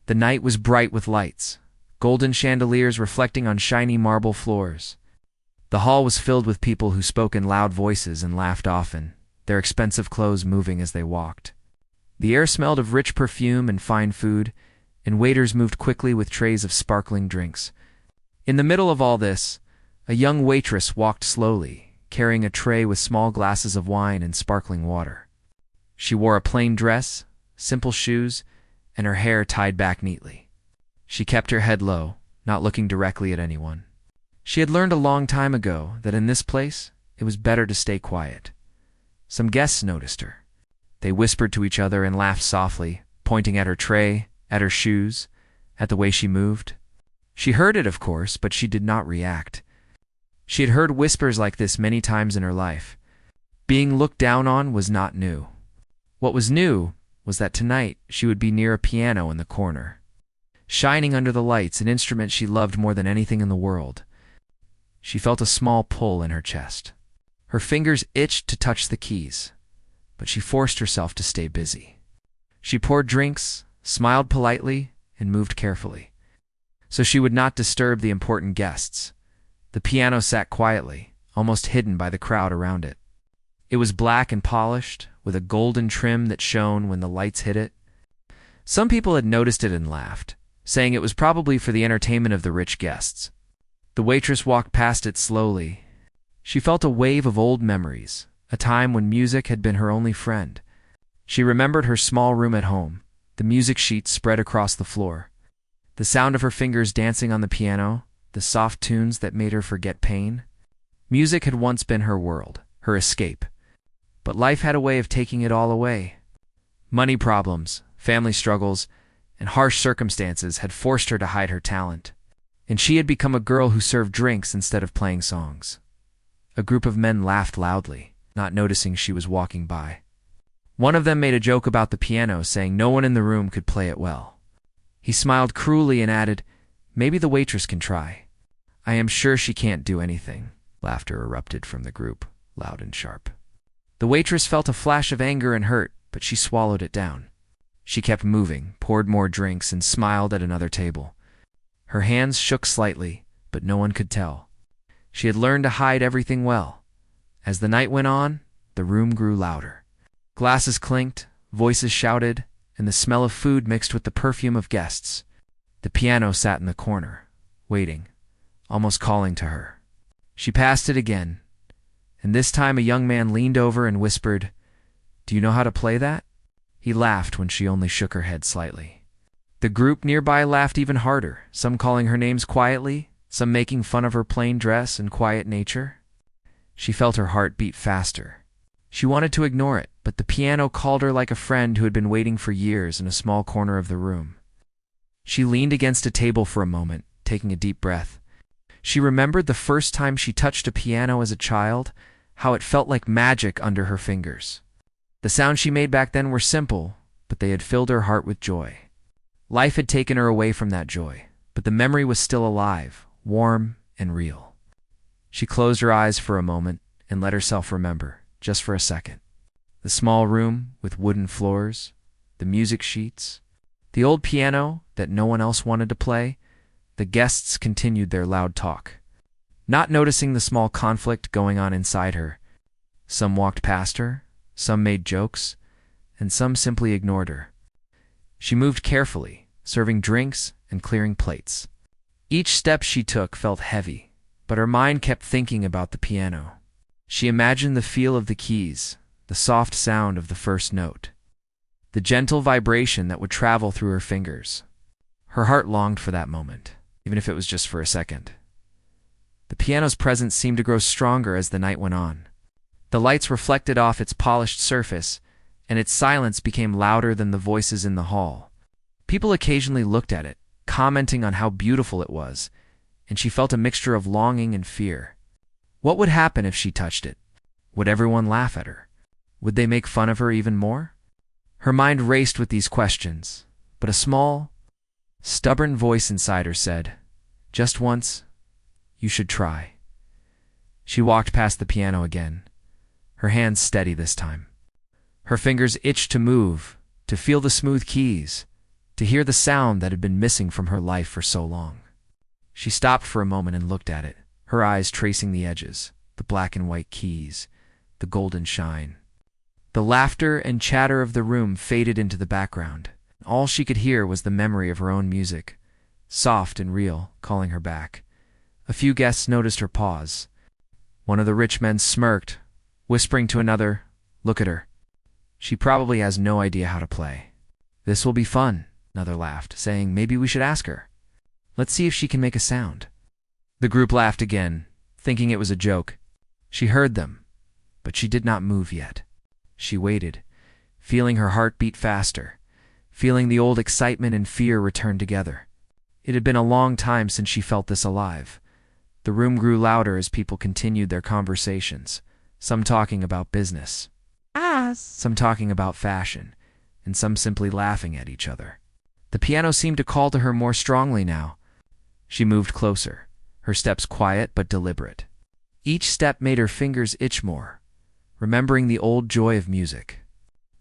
The night was bright with lights, golden chandeliers reflecting on shiny marble floors. The hall was filled with people who spoke in loud voices and laughed often, their expensive clothes moving as they walked. The air smelled of rich perfume and fine food, and waiters moved quickly with trays of sparkling drinks. In the middle of all this, a young waitress walked slowly, carrying a tray with small glasses of wine and sparkling water. She wore a plain dress, simple shoes, and her hair tied back neatly. She kept her head low, not looking directly at anyone. She had learned a long time ago that in this place it was better to stay quiet. Some guests noticed her. They whispered to each other and laughed softly, pointing at her tray, at her shoes, at the way she moved. She heard it, of course, but she did not react. She had heard whispers like this many times in her life. Being looked down on was not new. What was new was that tonight she would be near a piano in the corner, shining under the lights, an instrument she loved more than anything in the world. She felt a small pull in her chest. Her fingers itched to touch the keys, but she forced herself to stay busy. She poured drinks, smiled politely, and moved carefully, so she would not disturb the important guests. The piano sat quietly, almost hidden by the crowd around it. It was black and polished, with a golden trim that shone when the lights hit it. Some people had noticed it and laughed, saying it was probably for the entertainment of the rich guests. The waitress walked past it slowly. She felt a wave of old memories, a time when music had been her only friend. She remembered her small room at home, the music sheets spread across the floor, the sound of her fingers dancing on the piano, the soft tunes that made her forget pain. Music had once been her world, her escape. But life had a way of taking it all away. Money problems, family struggles, and harsh circumstances had forced her to hide her talent, and she had become a girl who served drinks instead of playing songs. A group of men laughed loudly, not noticing she was walking by. One of them made a joke about the piano, saying no one in the room could play it well. He smiled cruelly and added, "Maybe the waitress can try." "I am sure she can't do anything." Laughter erupted from the group, loud and sharp. The waitress felt a flash of anger and hurt, but she swallowed it down. She kept moving, poured more drinks, and smiled at another table. Her hands shook slightly, but no one could tell. She had learned to hide everything well. As the night went on, the room grew louder. Glasses clinked, voices shouted, and the smell of food mixed with the perfume of guests. The piano sat in the corner, waiting, almost calling to her. She passed it again, and this time a young man leaned over and whispered, "Do you know how to play that?" He laughed when she only shook her head slightly. The group nearby laughed even harder, some calling her names quietly, some making fun of her plain dress and quiet nature. She felt her heart beat faster. She wanted to ignore it, but the piano called her like a friend who had been waiting for years in a small corner of the room. She leaned against a table for a moment, taking a deep breath. She remembered the first time she touched a piano as a child, how it felt like magic under her fingers. The sounds she made back then were simple, but they had filled her heart with joy. Life had taken her away from that joy, but the memory was still alive, warm and real. She closed her eyes for a moment and let herself remember, just for a second. The small room with wooden floors, the music sheets, the old piano that no one else wanted to play. The guests continued their loud talk, not noticing the small conflict going on inside her. Some walked past her, some made jokes, and some simply ignored her. She moved carefully, serving drinks and clearing plates. Each step she took felt heavy, but her mind kept thinking about the piano. She imagined the feel of the keys, the soft sound of the first note, the gentle vibration that would travel through her fingers. Her heart longed for that moment, even if it was just for a second. The piano's presence seemed to grow stronger as the night went on. The lights reflected off its polished surface, and its silence became louder than the voices in the hall. People occasionally looked at it, commenting on how beautiful it was, and she felt a mixture of longing and fear. What would happen if she touched it? Would everyone laugh at her? Would they make fun of her even more? Her mind raced with these questions, but a small, stubborn voice inside her said, "Just once, you should try." She walked past the piano again, her hands steady this time. Her fingers itched to move, to feel the smooth keys, to hear the sound that had been missing from her life for so long. She stopped for a moment and looked at it, her eyes tracing the edges, the black and white keys, the golden shine. The laughter and chatter of the room faded into the background. All she could hear was the memory of her own music, soft and real, calling her back. A few guests noticed her pause. One of the rich men smirked, whispering to another, "Look at her. She probably has no idea how to play." "This will be fun," another laughed, saying, "Maybe we should ask her. Let's see if she can make a sound." The group laughed again, thinking it was a joke. She heard them, but she did not move yet. She waited, feeling her heart beat faster, feeling the old excitement and fear return together. It had been a long time since she felt this alive. The room grew louder as people continued their conversations, some talking about business, some talking about fashion, and some simply laughing at each other. The piano seemed to call to her more strongly now. She moved closer, her steps quiet but deliberate. Each step made her fingers itch more, remembering the old joy of music.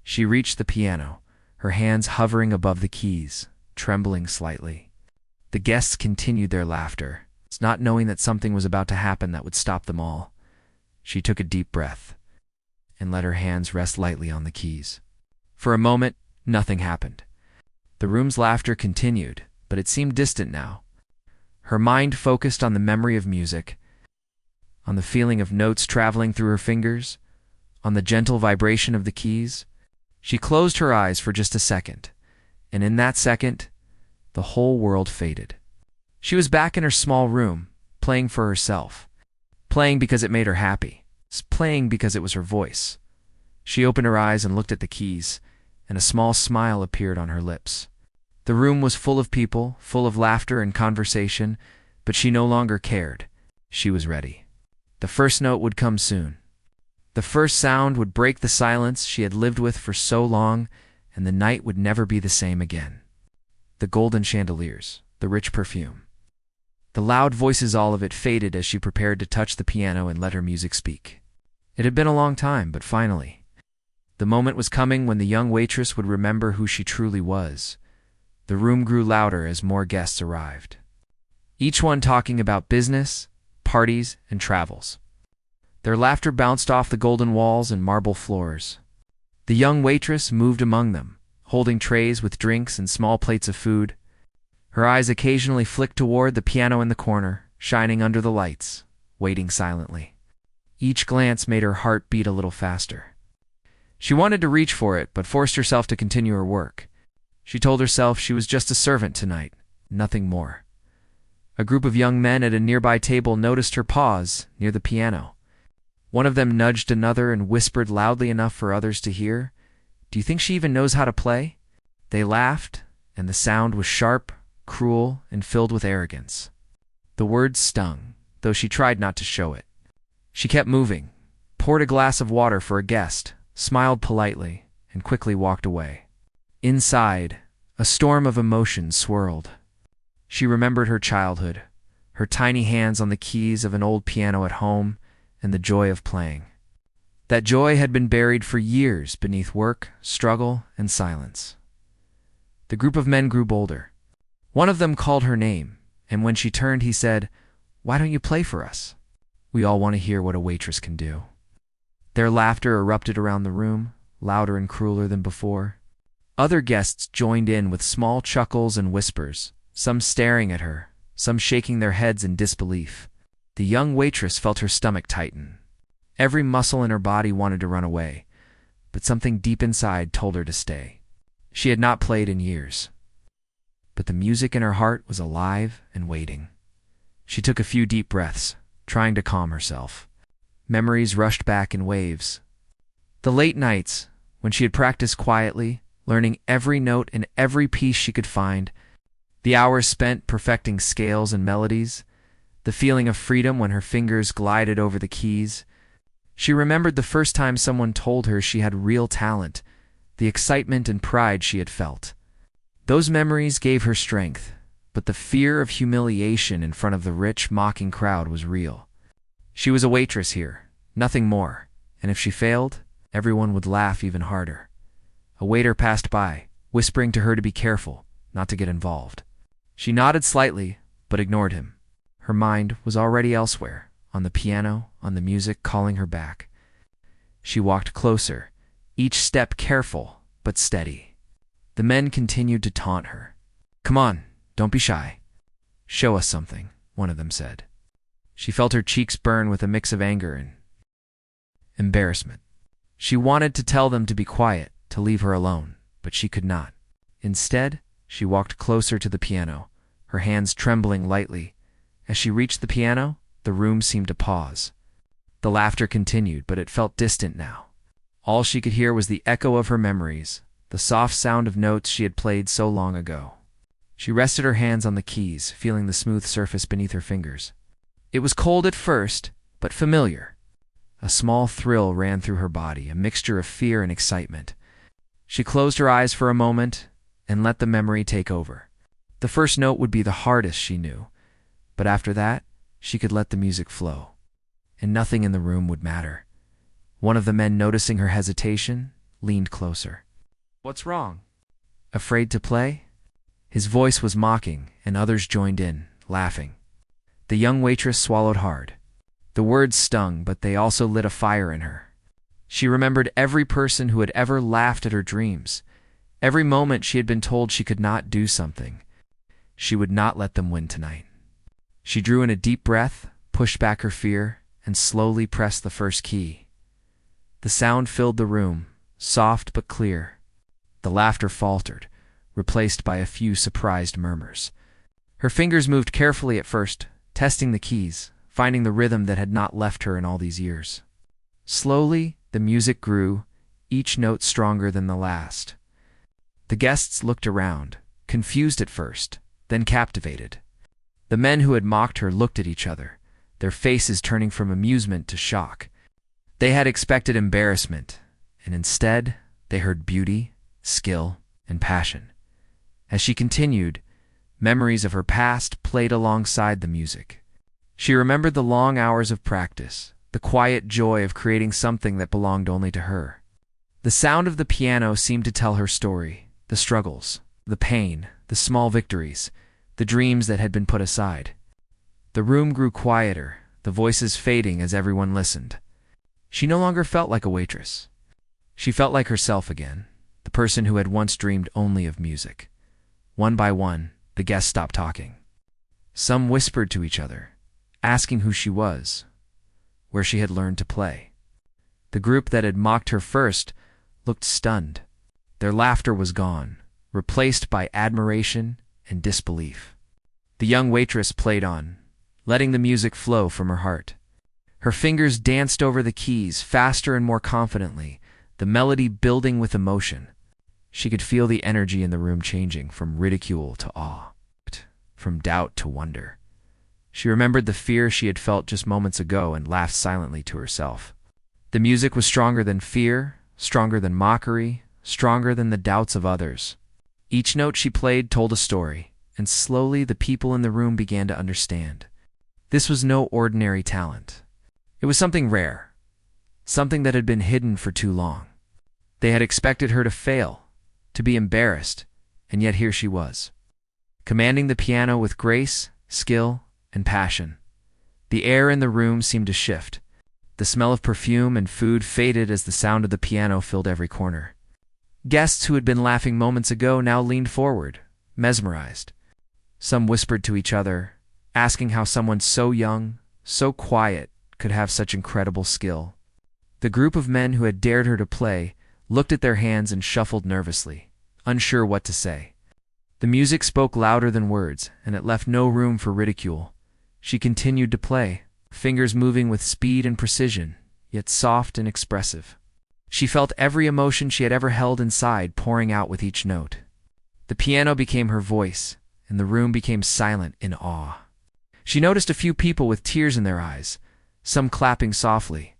She reached the piano, her hands hovering above the keys, trembling slightly. The guests continued their laughter, not knowing that something was about to happen that would stop them all. She took a deep breath and let her hands rest lightly on the keys. For a moment, nothing happened. The room's laughter continued, but it seemed distant now. Her mind focused on the memory of music, on the feeling of notes traveling through her fingers, on the gentle vibration of the keys. She closed her eyes for just a second, and in that second, the whole world faded. She was back in her small room, playing for herself, playing because it made her happy, playing because it was her voice. She opened her eyes and looked at the keys, and a small smile appeared on her lips. The room was full of people, full of laughter and conversation, but she no longer cared. She was ready. The first note would come soon. The first sound would break the silence she had lived with for so long, and the night would never be the same again. The golden chandeliers, the rich perfume, the loud voices, all of it faded as she prepared to touch the piano and let her music speak. It had been a long time, but finally, the moment was coming when the young waitress would remember who she truly was. The room grew louder as more guests arrived, each one talking about business, parties, and travels. Their laughter bounced off the golden walls and marble floors. The young waitress moved among them, holding trays with drinks and small plates of food. Her eyes occasionally flicked toward the piano in the corner, shining under the lights, waiting silently. Each glance made her heart beat a little faster. She wanted to reach for it, but forced herself to continue her work. She told herself she was just a servant tonight, nothing more. A group of young men at a nearby table noticed her pause near the piano. One of them nudged another and whispered loudly enough for others to hear, "Do you think she even knows how to play?" They laughed, and the sound was sharp, cruel, and filled with arrogance. The words stung, though she tried not to show it. She kept moving, poured a glass of water for a guest, smiled politely, and quickly walked away. Inside, a storm of emotions swirled. She remembered her childhood, her tiny hands on the keys of an old piano at home, and the joy of playing. That joy had been buried for years beneath work, struggle, and silence. The group of men grew bolder. One of them called her name, and when she turned, he said, "Why don't you play for us? We all want to hear what a waitress can do." Their laughter erupted around the room, louder and crueler than before. Other guests joined in with small chuckles and whispers, some staring at her, some shaking their heads in disbelief. The young waitress felt her stomach tighten. Every muscle in her body wanted to run away, but something deep inside told her to stay. She had not played in years, but the music in her heart was alive and waiting. She took a few deep breaths, trying to calm herself. Memories rushed back in waves. The late nights, when she had practiced quietly, learning every note and every piece she could find, the hours spent perfecting scales and melodies, the feeling of freedom when her fingers glided over the keys. She remembered the first time someone told her she had real talent, the excitement and pride she had felt. Those memories gave her strength, but the fear of humiliation in front of the rich, mocking crowd was real. She was a waitress here, nothing more, and if she failed, everyone would laugh even harder. A waiter passed by, whispering to her to be careful, not to get involved. She nodded slightly, but ignored him. Her mind was already elsewhere, on the piano, on the music calling her back. She walked closer, each step careful but steady. The men continued to taunt her. "Come on, don't be shy. Show us something," one of them said. She felt her cheeks burn with a mix of anger and embarrassment. She wanted to tell them to be quiet, to leave her alone, but she could not. Instead, she walked closer to the piano, her hands trembling lightly. As she reached the piano, the room seemed to pause. The laughter continued, but it felt distant now. All she could hear was the echo of her memories, the soft sound of notes she had played so long ago. She rested her hands on the keys, feeling the smooth surface beneath her fingers. It was cold at first, but familiar. A small thrill ran through her body, a mixture of fear and excitement. She closed her eyes for a moment and let the memory take over. The first note would be the hardest, she knew, but after that, she could let the music flow. And nothing in the room would matter. One of the men, noticing her hesitation, leaned closer. "What's wrong? Afraid to play?" His voice was mocking, and others joined in, laughing. The young waitress swallowed hard. The words stung, but they also lit a fire in her. She remembered every person who had ever laughed at her dreams, every moment she had been told she could not do something. She would not let them win tonight. She drew in a deep breath, pushed back her fear, and slowly pressed the first key. The sound filled the room, soft but clear. The laughter faltered, replaced by a few surprised murmurs. Her fingers moved carefully at first, testing the keys, finding the rhythm that had not left her in all these years. Slowly, the music grew, each note stronger than the last. The guests looked around, confused at first, then captivated. The men who had mocked her looked at each other, their faces turning from amusement to shock. They had expected embarrassment, and instead, they heard beauty, skill, and passion. As she continued, memories of her past played alongside the music. She remembered the long hours of practice, the quiet joy of creating something that belonged only to her. The sound of the piano seemed to tell her story, the struggles, the pain, the small victories, the dreams that had been put aside. The room grew quieter, the voices fading as everyone listened. She no longer felt like a waitress. She felt like herself again, the person who had once dreamed only of music. One by one, the guests stopped talking. Some whispered to each other, asking who she was, where she had learned to play. The group that had mocked her first looked stunned. Their laughter was gone, replaced by admiration and disbelief. The young waitress played on, letting the music flow from her heart. Her fingers danced over the keys faster and more confidently, the melody building with emotion. She could feel the energy in the room changing from ridicule to awe, from doubt to wonder. She remembered the fear she had felt just moments ago and laughed silently to herself. The music was stronger than fear, stronger than mockery, stronger than the doubts of others. Each note she played told a story, and slowly the people in the room began to understand. This was no ordinary talent. It was something rare, something that had been hidden for too long. They had expected her to fail, to be embarrassed, and yet here she was, commanding the piano with grace, skill, and passion. The air in the room seemed to shift. The smell of perfume and food faded as the sound of the piano filled every corner. Guests who had been laughing moments ago now leaned forward, mesmerized. Some whispered to each other, asking how someone so young, so quiet, could have such incredible skill. The group of men who had dared her to play looked at their hands and shuffled nervously, unsure what to say. The music spoke louder than words, and it left no room for ridicule. She continued to play, fingers moving with speed and precision, yet soft and expressive. She felt every emotion she had ever held inside pouring out with each note. The piano became her voice, and the room became silent in awe. She noticed a few people with tears in their eyes, some clapping softly,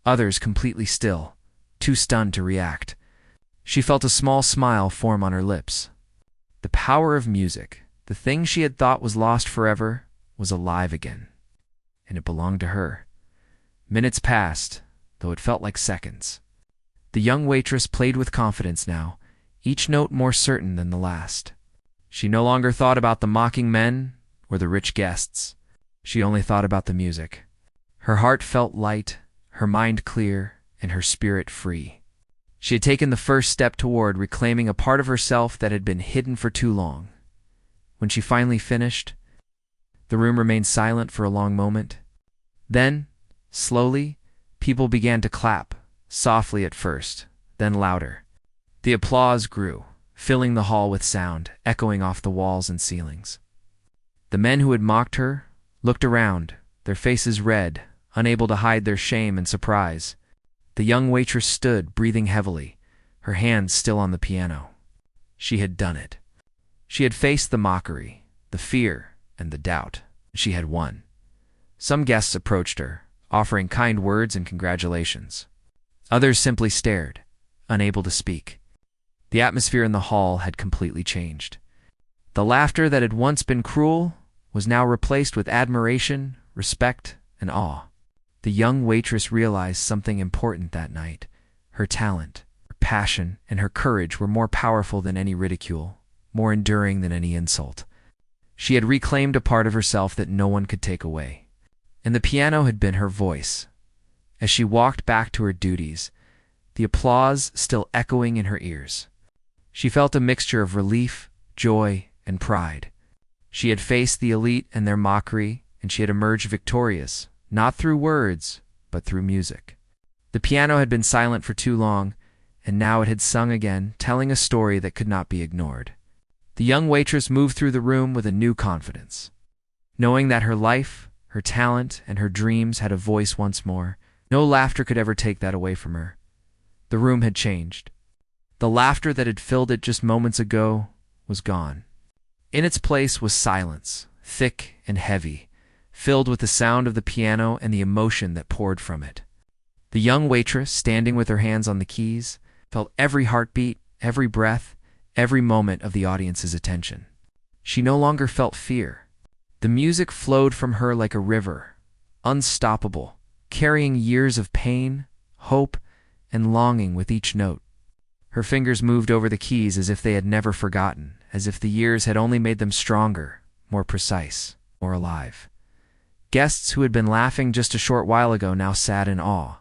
others completely still, too stunned to react. She felt a small smile form on her lips. The power of music, the thing she had thought was lost forever, was alive again, and it belonged to her. Minutes passed, though it felt like seconds. The young waitress played with confidence now, each note more certain than the last. She no longer thought about the mocking men or the rich guests. She only thought about the music. Her heart felt light, her mind clear, and her spirit free. She had taken the first step toward reclaiming a part of herself that had been hidden for too long. When she finally finished, the room remained silent for a long moment. Then, slowly, people began to clap, softly at first, then louder. The applause grew, filling the hall with sound, echoing off the walls and ceilings. The men who had mocked her looked around, their faces red, unable to hide their shame and surprise. The young waitress stood, breathing heavily, her hands still on the piano. She had done it. She had faced the mockery, the fear, and the doubt. She had won. Some guests approached her, offering kind words and congratulations. Others simply stared, unable to speak. The atmosphere in the hall had completely changed. The laughter that had once been cruel was now replaced with admiration, respect, and awe. The young waitress realized something important that night. Her talent, her passion, and her courage were more powerful than any ridicule, more enduring than any insult. She had reclaimed a part of herself that no one could take away. And the piano had been her voice. As she walked back to her duties, the applause still echoing in her ears, she felt a mixture of relief, joy, and pride. She had faced the elite and their mockery, and she had emerged victorious, not through words, but through music. The piano had been silent for too long, and now it had sung again, telling a story that could not be ignored. The young waitress moved through the room with a new confidence, knowing that her life, her talent, and her dreams had a voice once more. No laughter could ever take that away from her. The room had changed. The laughter that had filled it just moments ago was gone. In its place was silence, thick and heavy, filled with the sound of the piano and the emotion that poured from it. The young waitress, standing with her hands on the keys, felt every heartbeat, every breath, every moment of the audience's attention. She no longer felt fear. The music flowed from her like a river, unstoppable, carrying years of pain, hope, and longing with each note. Her fingers moved over the keys as if they had never forgotten, as if the years had only made them stronger, more precise, more alive. Guests who had been laughing just a short while ago now sat in awe.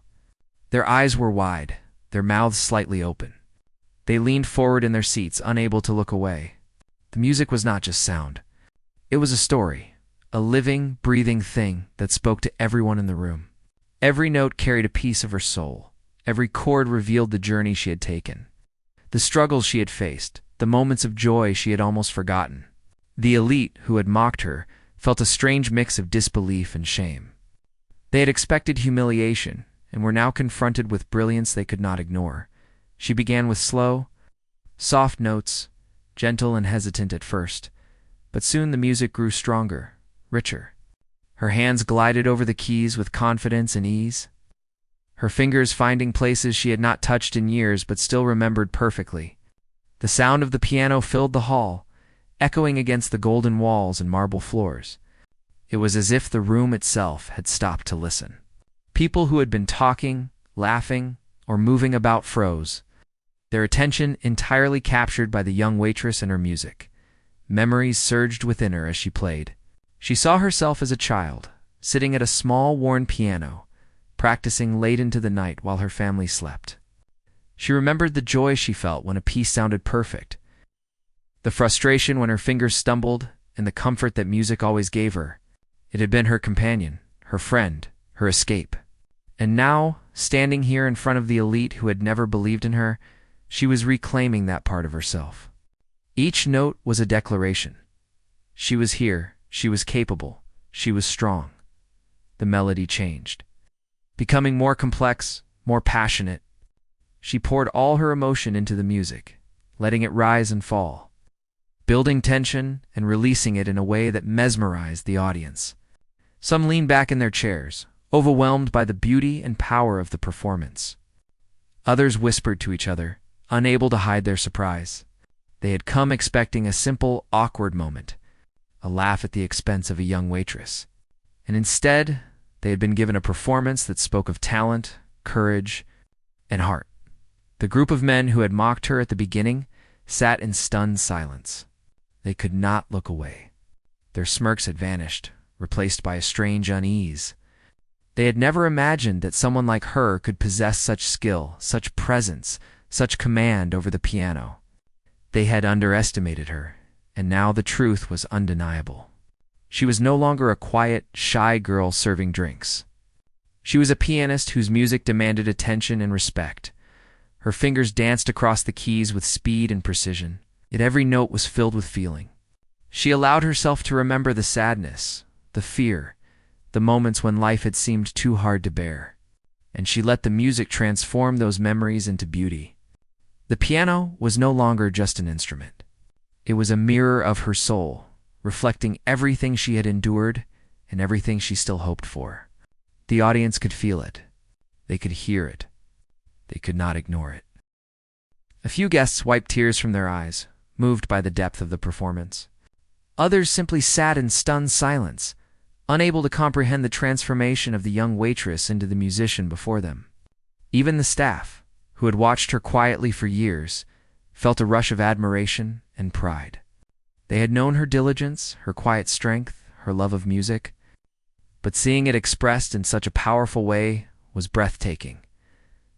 Their eyes were wide, their mouths slightly open. They leaned forward in their seats, unable to look away. The music was not just sound. It was a story, a living, breathing thing that spoke to everyone in the room. Every note carried a piece of her soul. Every chord revealed the journey she had taken, the struggles she had faced, the moments of joy she had almost forgotten. The elite, who had mocked her, felt a strange mix of disbelief and shame. They had expected humiliation, and were now confronted with brilliance they could not ignore. She began with slow, soft notes, gentle and hesitant at first, but soon the music grew stronger, richer. Her hands glided over the keys with confidence and ease, her fingers finding places she had not touched in years but still remembered perfectly. The sound of the piano filled the hall, echoing against the golden walls and marble floors. It was as if the room itself had stopped to listen. People who had been talking, laughing, or moving about froze, their attention entirely captured by the young waitress and her music. Memories surged within her as she played. She saw herself as a child, sitting at a small, worn piano, practicing late into the night while her family slept. She remembered the joy she felt when a piece sounded perfect, the frustration when her fingers stumbled, and the comfort that music always gave her. It had been her companion, her friend, her escape. And now, standing here in front of the elite who had never believed in her, she was reclaiming that part of herself. Each note was a declaration. She was here, she was capable, she was strong. The melody changed, becoming more complex, more passionate. She poured all her emotion into the music, letting it rise and fall, building tension and releasing it in a way that mesmerized the audience. Some leaned back in their chairs, overwhelmed by the beauty and power of the performance. Others whispered to each other, unable to hide their surprise. They had come expecting a simple, awkward moment, a laugh at the expense of a young waitress. And instead, they had been given a performance that spoke of talent, courage, and heart. The group of men who had mocked her at the beginning sat in stunned silence. They could not look away. Their smirks had vanished, replaced by a strange unease. They had never imagined that someone like her could possess such skill, such presence, such command over the piano. They had underestimated her, and now the truth was undeniable. She was no longer a quiet, shy girl serving drinks. She was a pianist whose music demanded attention and respect. Her fingers danced across the keys with speed and precision, yet every note was filled with feeling. She allowed herself to remember the sadness, the fear, the moments when life had seemed too hard to bear, and she let the music transform those memories into beauty. The piano was no longer just an instrument. It was a mirror of her soul, reflecting everything she had endured and everything she still hoped for. The audience could feel it. They could hear it. They could not ignore it. A few guests wiped tears from their eyes, moved by the depth of the performance. Others simply sat in stunned silence, unable to comprehend the transformation of the young waitress into the musician before them. Even the staff, who had watched her quietly for years, felt a rush of admiration and pride. They had known her diligence, her quiet strength, her love of music, but seeing it expressed in such a powerful way was breathtaking.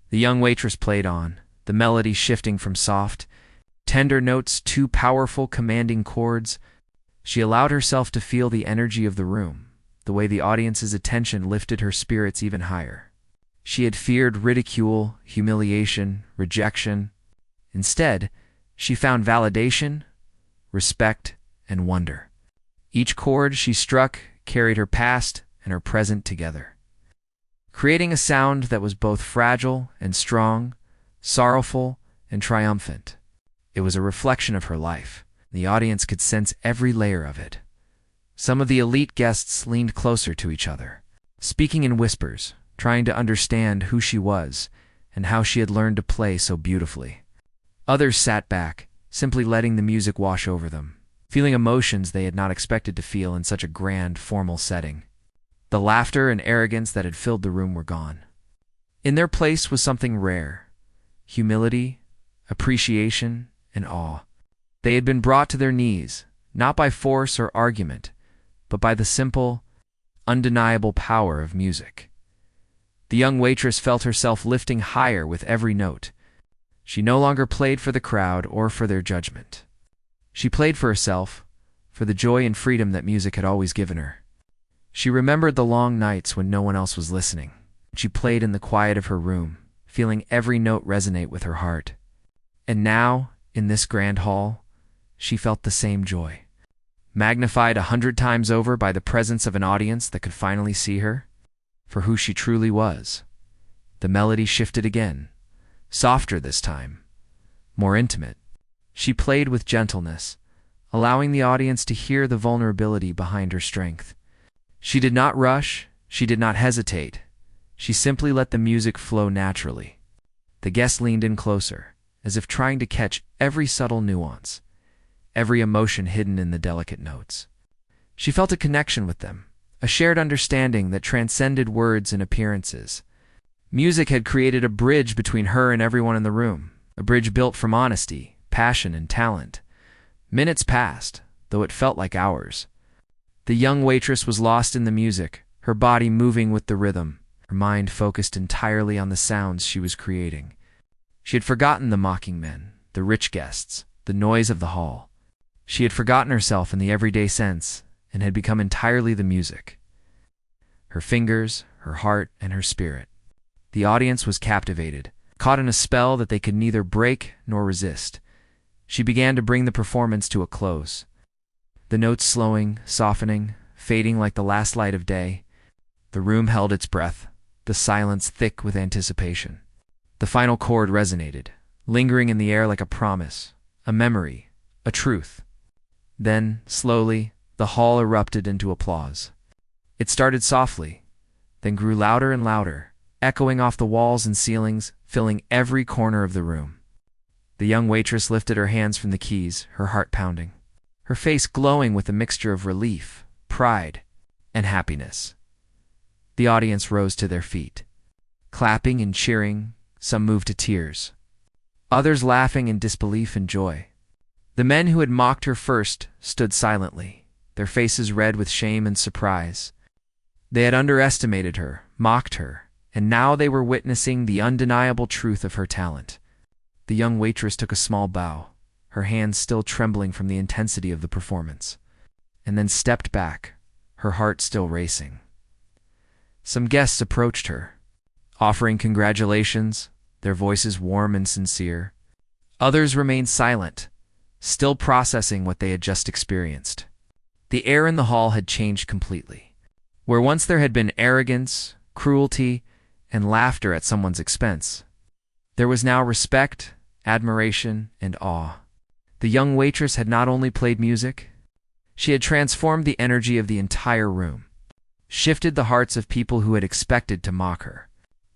The young waitress played on, the melody shifting from soft, tender notes to powerful, commanding chords. She allowed herself to feel the energy of the room, the way the audience's attention lifted her spirits even higher. She had feared ridicule, humiliation, rejection. Instead, she found validation, respect, and wonder. Each chord she struck carried her past and her present together, creating a sound that was both fragile and strong, sorrowful and triumphant. It was a reflection of her life. The audience could sense every layer of it. Some of the elite guests leaned closer to each other, speaking in whispers, trying to understand who she was and how she had learned to play so beautifully. Others sat back, simply letting the music wash over them, feeling emotions they had not expected to feel in such a grand, formal setting. The laughter and arrogance that had filled the room were gone. In their place was something rare: humility, appreciation, and awe. They had been brought to their knees, not by force or argument, but by the simple, undeniable power of music. The young waitress felt herself lifting higher with every note. She no longer played for the crowd or for their judgment. She played for herself, for the joy and freedom that music had always given her. She remembered the long nights when no one else was listening. She played in the quiet of her room, feeling every note resonate with her heart. And now, in this grand hall, she felt the same joy, magnified 100 times over by the presence of an audience that could finally see her for who she truly was. The melody shifted again, softer this time, more intimate. She played with gentleness, allowing the audience to hear the vulnerability behind her strength. She did not rush, she did not hesitate. She simply let the music flow naturally. The guests leaned in closer, as if trying to catch every subtle nuance, every emotion hidden in the delicate notes. She felt a connection with them, a shared understanding that transcended words and appearances. Music had created a bridge between her and everyone in the room, a bridge built from honesty, passion, and talent. Minutes passed, though it felt like hours. The young waitress was lost in the music, her body moving with the rhythm, her mind focused entirely on the sounds she was creating. She had forgotten the mocking men, the rich guests, the noise of the hall. She had forgotten herself in the everyday sense and had become entirely the music. Her fingers, her heart, and her spirit. The audience was captivated, caught in a spell that they could neither break nor resist. She began to bring the performance to a close, the notes slowing, softening, fading like the last light of day. The room held its breath, the silence thick with anticipation. The final chord resonated, lingering in the air like a promise, a memory, a truth. Then, slowly, the hall erupted into applause. It started softly, then grew louder and louder, echoing off the walls and ceilings, filling every corner of the room. The young waitress lifted her hands from the keys, her heart pounding, her face glowing with a mixture of relief, pride, and happiness. The audience rose to their feet, clapping and cheering. Some moved to tears, others laughing in disbelief and joy. The men who had mocked her first stood silently, their faces red with shame and surprise. They had underestimated her, mocked her, and now they were witnessing the undeniable truth of her talent. The young waitress took a small bow, her hands still trembling from the intensity of the performance, and then stepped back, her heart still racing. Some guests approached her, offering congratulations, their voices warm and sincere. Others remained silent, still processing what they had just experienced. The air in the hall had changed completely. Where once there had been arrogance, cruelty, and laughter at someone's expense, there was now respect, admiration, and awe. The young waitress had not only played music, she had transformed the energy of the entire room, shifted the hearts of people who had expected to mock her,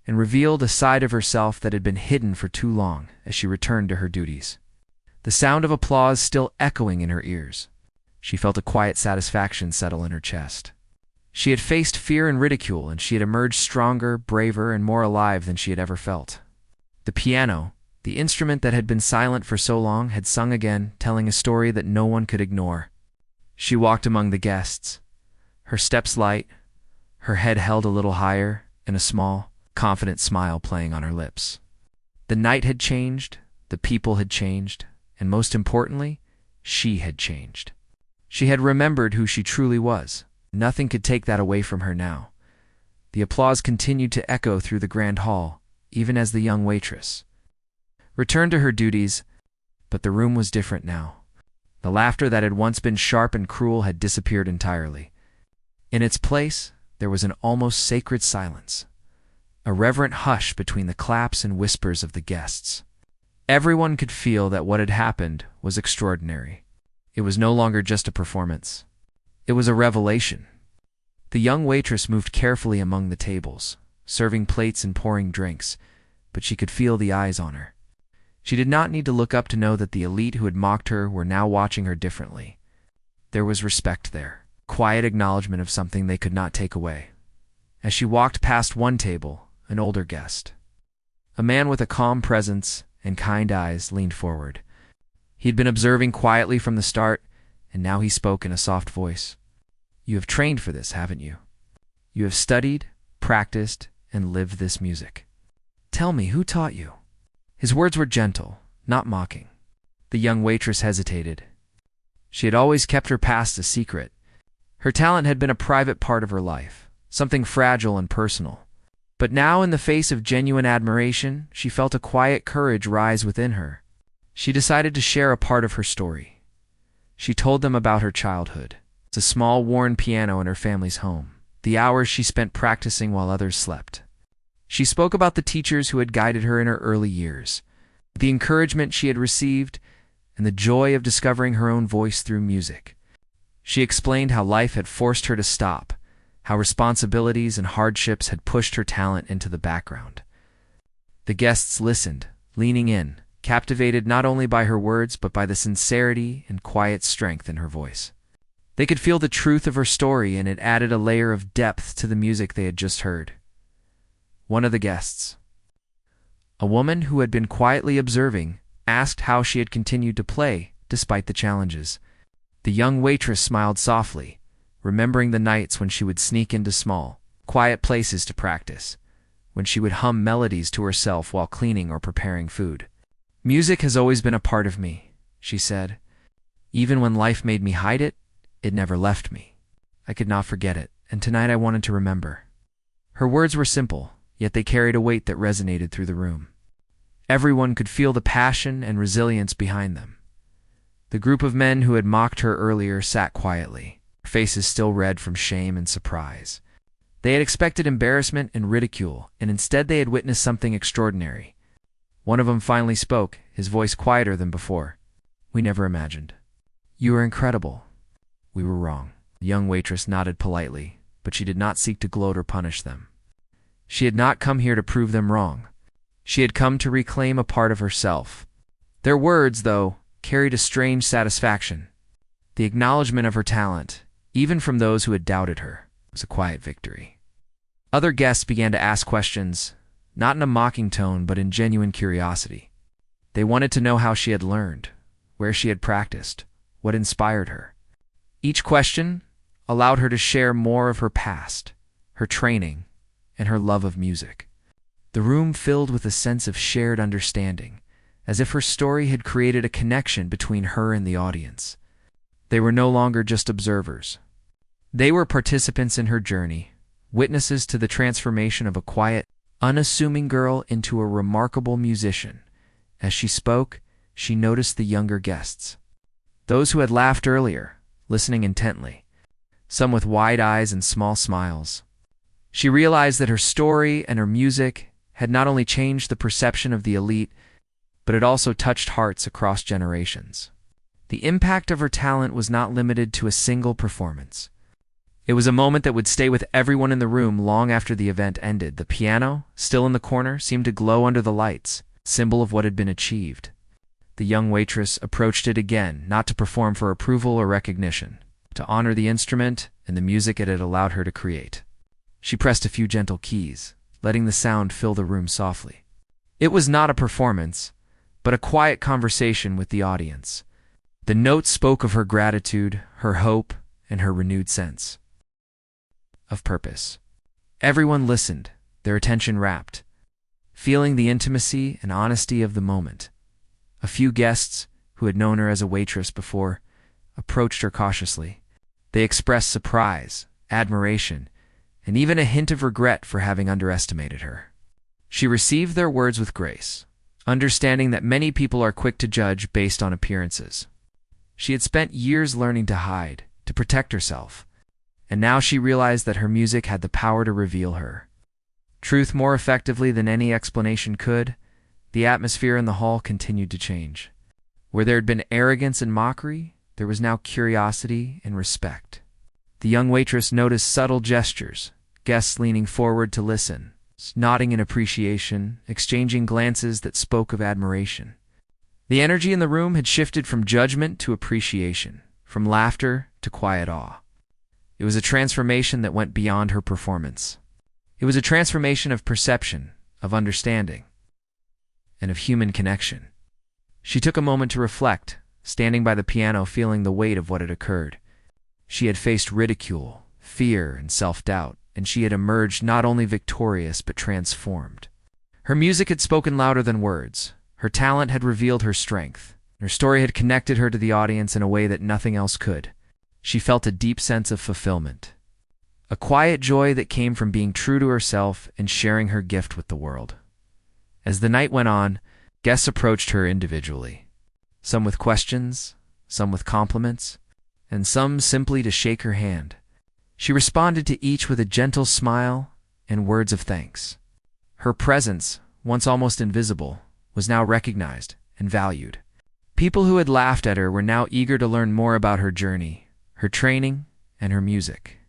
and revealed a side of herself that had been hidden for too long as she returned to her duties. The sound of applause still echoing in her ears, she felt a quiet satisfaction settle in her chest. She had faced fear and ridicule, and she had emerged stronger, braver, and more alive than she had ever felt. The piano, the instrument that had been silent for so long, had sung again, telling a story that no one could ignore. She walked among the guests, her steps light, her head held a little higher, and a small, confident smile playing on her lips. The night had changed, the people had changed, and most importantly, she had changed. She had remembered who she truly was. Nothing could take that away from her now. The applause continued to echo through the grand hall, even as the young waitress returned to her duties, but the room was different now. The laughter that had once been sharp and cruel had disappeared entirely. In its place, there was an almost sacred silence, a reverent hush between the claps and whispers of the guests. Everyone could feel that what had happened was extraordinary. It was no longer just a performance. It was a revelation. The young waitress moved carefully among the tables, serving plates and pouring drinks, but she could feel the eyes on her. She did not need to look up to know that the elite who had mocked her were now watching her differently. There was respect there, quiet acknowledgement of something they could not take away. As she walked past one table, an older guest, a man with a calm presence and kind eyes, leaned forward. He'd been observing quietly from the start, and now he spoke in a soft voice. "You have trained for this, haven't you? You have studied, practiced, and lived this music. Tell me, who taught you?" His words were gentle, not mocking. The young waitress hesitated. She had always kept her past a secret. Her talent had been a private part of her life, something fragile and personal. But now, in the face of genuine admiration, she felt a quiet courage rise within her. She decided to share a part of her story. She told them about her childhood, the small worn piano in her family's home, the hours she spent practicing while others slept. She spoke about the teachers who had guided her in her early years, the encouragement she had received, and the joy of discovering her own voice through music. She explained how life had forced her to stop, how responsibilities and hardships had pushed her talent into the background. The guests listened, leaning in, captivated not only by her words but by the sincerity and quiet strength in her voice. They could feel the truth of her story, and it added a layer of depth to the music they had just heard. One of the guests, a woman who had been quietly observing, asked how she had continued to play despite the challenges. The young waitress smiled softly, remembering the nights when she would sneak into small, quiet places to practice, when she would hum melodies to herself while cleaning or preparing food. "Music has always been a part of me," she said. "Even when life made me hide it, it never left me. I could not forget it, and tonight I wanted to remember." Her words were simple, yet they carried a weight that resonated through the room. Everyone could feel the passion and resilience behind them. The group of men who had mocked her earlier sat quietly, their faces still red from shame and surprise. They had expected embarrassment and ridicule, and instead they had witnessed something extraordinary. One of them finally spoke, his voice quieter than before. "We never imagined. You are incredible. We were wrong." The young waitress nodded politely, but she did not seek to gloat or punish them. She had not come here to prove them wrong. She had come to reclaim a part of herself. Their words, though, carried a strange satisfaction. The acknowledgement of her talent, even from those who had doubted her, was a quiet victory. Other guests began to ask questions, not in a mocking tone but in genuine curiosity. They wanted to know how she had learned, where she had practiced, what inspired her. Each question allowed her to share more of her past, her training, and her love of music. The room filled with a sense of shared understanding, as if her story had created a connection between her and the audience. They were no longer just observers. They were participants in her journey, witnesses to the transformation of a quiet, unassuming girl into a remarkable musician. As she spoke, she noticed the younger guests. Those who had laughed earlier, listening intently, some with wide eyes and small smiles. She realized that her story and her music had not only changed the perception of the elite, but it also touched hearts across generations. The impact of her talent was not limited to a single performance. It was a moment that would stay with everyone in the room long after the event ended. The piano, still in the corner, seemed to glow under the lights, symbol of what had been achieved. The young waitress approached it again, not to perform for approval or recognition, to honor the instrument and the music it had allowed her to create. She pressed a few gentle keys, letting the sound fill the room softly. It was not a performance, but a quiet conversation with the audience. The notes spoke of her gratitude, her hope, and her renewed sense of purpose. Everyone listened, their attention rapt, feeling the intimacy and honesty of the moment. A few guests, who had known her as a waitress before, approached her cautiously. They expressed surprise, admiration, and even a hint of regret for having underestimated her. She received their words with grace, understanding that many people are quick to judge based on appearances. She had spent years learning to hide, to protect herself, and now she realized that her music had the power to reveal her truth more effectively than any explanation could. The atmosphere in the hall continued to change. Where there had been arrogance and mockery, there was now curiosity and respect. The young waitress noticed subtle gestures, guests leaning forward to listen, nodding in appreciation, exchanging glances that spoke of admiration. The energy in the room had shifted from judgment to appreciation, from laughter to quiet awe. It was a transformation that went beyond her performance. It was a transformation of perception, of understanding, and of human connection. She took a moment to reflect, standing by the piano feeling the weight of what had occurred. She had faced ridicule, fear, and self-doubt, and she had emerged not only victorious but transformed. Her music had spoken louder than words. Her talent had revealed her strength. Her story had connected her to the audience in a way that nothing else could. She felt a deep sense of fulfillment, a quiet joy that came from being true to herself and sharing her gift with the world. As the night went on, guests approached her individually, some with questions, some with compliments, and some simply to shake her hand. She responded to each with a gentle smile and words of thanks. Her presence, once almost invisible, was now recognized and valued. People who had laughed at her were now eager to learn more about her journey, her training, and her music.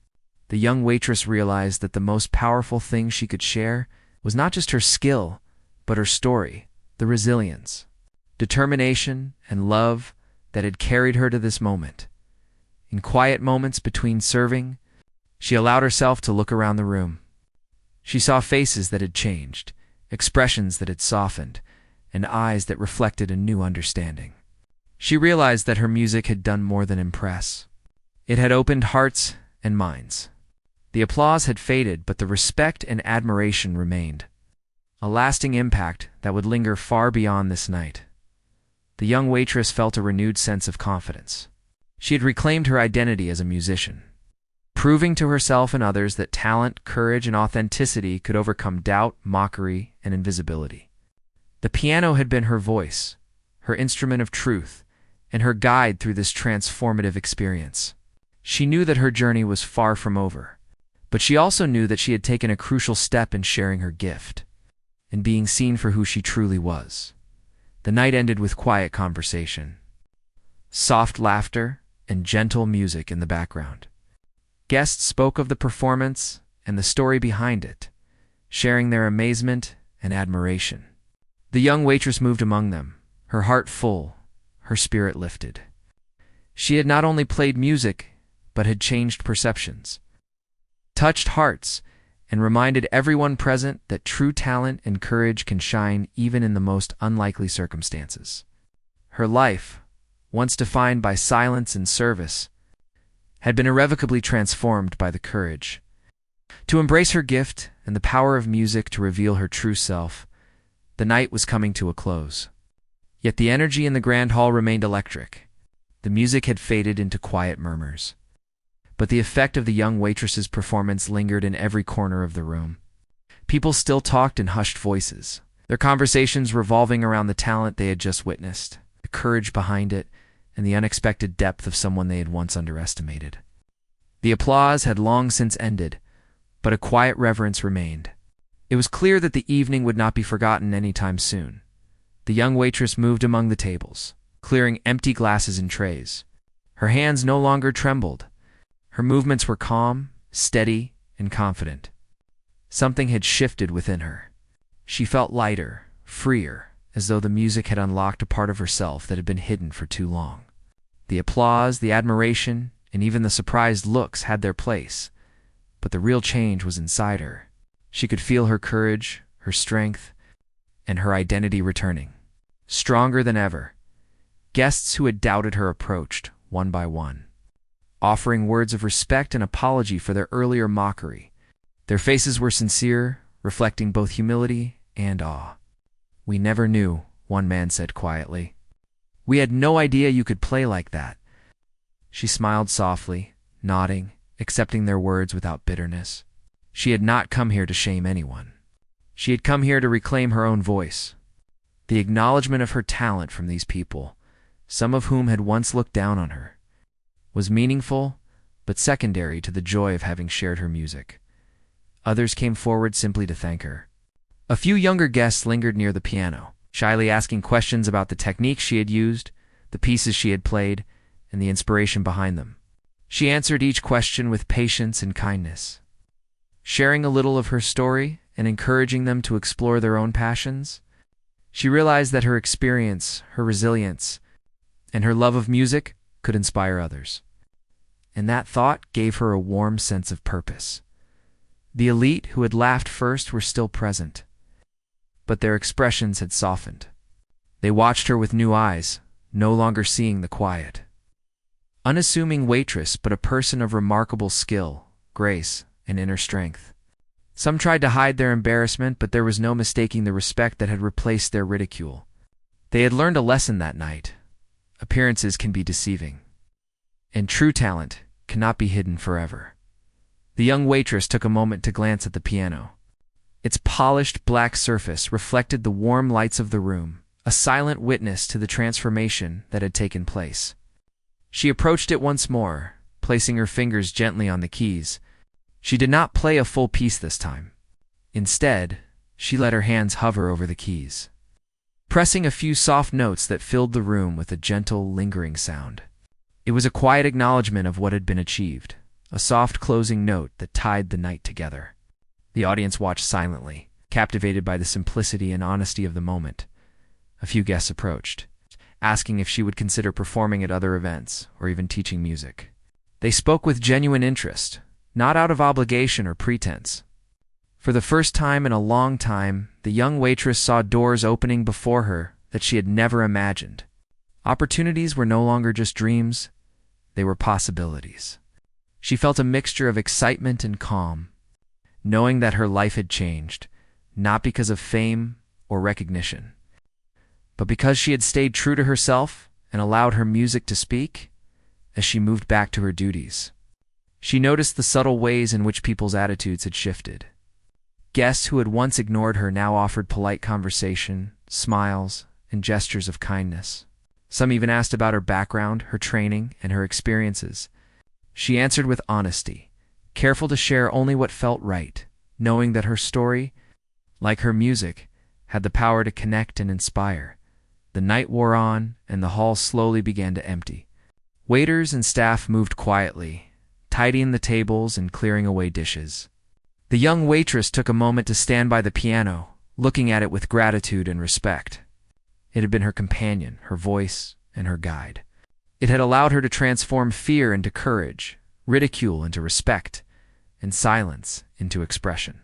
The young waitress realized that the most powerful thing she could share was not just her skill, but her story, the resilience, determination, and love that had carried her to this moment. In quiet moments between serving, she allowed herself to look around the room. She saw faces that had changed, expressions that had softened, and eyes that reflected a new understanding. She realized that her music had done more than impress. It had opened hearts and minds. The applause had faded, but the respect and admiration remained, a lasting impact that would linger far beyond this night. The young waitress felt a renewed sense of confidence. She had reclaimed her identity as a musician, proving to herself and others that talent, courage, and authenticity could overcome doubt, mockery, and invisibility. The piano had been her voice, her instrument of truth, and her guide through this transformative experience. She knew that her journey was far from over, but she also knew that she had taken a crucial step in sharing her gift and being seen for who she truly was. The night ended with quiet conversation, soft laughter, and gentle music in the background. Guests spoke of the performance and the story behind it, sharing their amazement and admiration. The young waitress moved among them, her heart full, her spirit lifted. She had not only played music, but had changed perceptions, touched hearts, and reminded everyone present that true talent and courage can shine even in the most unlikely circumstances. Her life, once defined by silence and service, had been irrevocably transformed by the courage to embrace her gift and the power of music to reveal her true self. The night was coming to a close. Yet the energy in the grand hall remained electric. The music had faded into quiet murmurs, but the effect of the young waitress's performance lingered in every corner of the room. People still talked in hushed voices, their conversations revolving around the talent they had just witnessed, the courage behind it, and the unexpected depth of someone they had once underestimated. The applause had long since ended, but a quiet reverence remained. It was clear that the evening would not be forgotten anytime soon. The young waitress moved among the tables, clearing empty glasses and trays. Her hands no longer trembled. Her movements were calm, steady, and confident. Something had shifted within her. She felt lighter, freer, as though the music had unlocked a part of herself that had been hidden for too long. The applause, the admiration, and even the surprised looks had their place, but the real change was inside her. She could feel her courage, her strength, and her identity returning, stronger than ever. Guests who had doubted her approached, one by one, offering words of respect and apology for their earlier mockery. Their faces were sincere, reflecting both humility and awe. "We never knew," one man said quietly. "We had no idea you could play like that." She smiled softly, nodding, accepting their words without bitterness. She had not come here to shame anyone. She had come here to reclaim her own voice. The acknowledgement of her talent from these people, some of whom had once looked down on her, was meaningful but secondary to the joy of having shared her music. Others came forward simply to thank her. A few younger guests lingered near the piano, shyly asking questions about the techniques she had used, the pieces she had played, and the inspiration behind them. She answered each question with patience and kindness, sharing a little of her story and encouraging them to explore their own passions. She realized that her experience, her resilience, and her love of music could inspire others. And that thought gave her a warm sense of purpose. The elite who had laughed first were still present, but their expressions had softened. They watched her with new eyes, no longer seeing the quiet, unassuming waitress, but a person of remarkable skill, grace, and inner strength. Some tried to hide their embarrassment, but there was no mistaking the respect that had replaced their ridicule. They had learned a lesson that night. Appearances can be deceiving, and true talent cannot be hidden forever. The young waitress took a moment to glance at the piano. Its polished black surface reflected the warm lights of the room, a silent witness to the transformation that had taken place. She approached it once more, placing her fingers gently on the keys. She did not play a full piece this time. Instead, she let her hands hover over the keys, pressing a few soft notes that filled the room with a gentle, lingering sound. It was a quiet acknowledgement of what had been achieved, a soft closing note that tied the night together. The audience watched silently, captivated by the simplicity and honesty of the moment. A few guests approached, asking if she would consider performing at other events or even teaching music. They spoke with genuine interest, not out of obligation or pretense. For the first time in a long time, the young waitress saw doors opening before her that she had never imagined. Opportunities were no longer just dreams, they were possibilities. She felt a mixture of excitement and calm, knowing that her life had changed, not because of fame or recognition, but because she had stayed true to herself and allowed her music to speak. As she moved back to her duties, she noticed the subtle ways in which people's attitudes had shifted. Guests who had once ignored her now offered polite conversation, smiles, and gestures of kindness. Some even asked about her background, her training, and her experiences. She answered with honesty, careful to share only what felt right, knowing that her story, like her music, had the power to connect and inspire. The night wore on, and the hall slowly began to empty. Waiters and staff moved quietly, tidying the tables and clearing away dishes. The young waitress took a moment to stand by the piano, looking at it with gratitude and respect. It had been her companion, her voice, and her guide. It had allowed her to transform fear into courage, ridicule into respect, and silence into expression.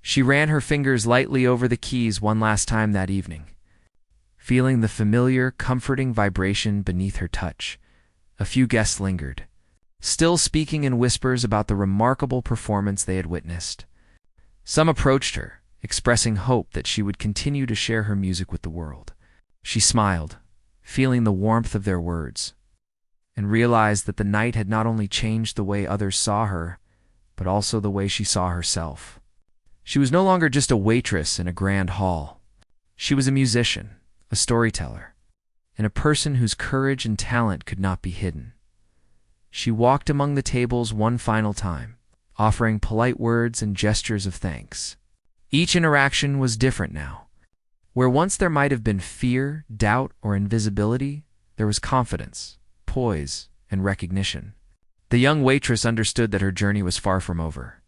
She ran her fingers lightly over the keys one last time that evening, feeling the familiar, comforting vibration beneath her touch. A few guests lingered, still speaking in whispers about the remarkable performance they had witnessed. Some approached her, expressing hope that she would continue to share her music with the world. She smiled, feeling the warmth of their words, and realized that the night had not only changed the way others saw her, but also the way she saw herself. She was no longer just a waitress in a grand hall. She was a musician, a storyteller, and a person whose courage and talent could not be hidden. She walked among the tables one final time, offering polite words and gestures of thanks. Each interaction was different now. Where once there might have been fear, doubt, or invisibility, there was confidence, poise, and recognition. The young waitress understood that her journey was far from over.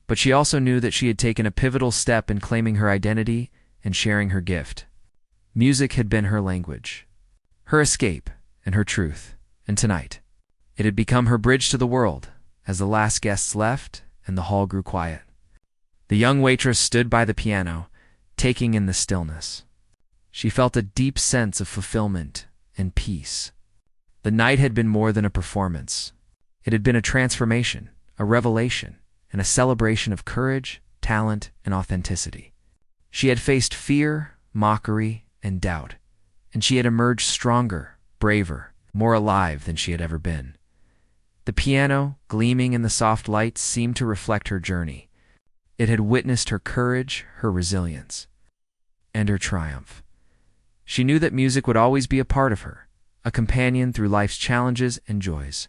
But she also knew that she had taken a pivotal step in claiming her identity and sharing her gift. Music had been her language, her escape, and her truth. And tonight, it had become her bridge to the world. As the last guests left and the hall grew quiet, the young waitress stood by the piano, taking in the stillness. She felt a deep sense of fulfillment and peace. The night had been more than a performance. It had been a transformation, a revelation, and a celebration of courage, talent, and authenticity. She had faced fear, mockery, and doubt, and she had emerged stronger, braver, more alive than she had ever been. The piano, gleaming in the soft lights, seemed to reflect her journey. It had witnessed her courage, her resilience, and her triumph. She knew that music would always be a part of her, a companion through life's challenges and joys.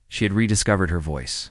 She had rediscovered her voice,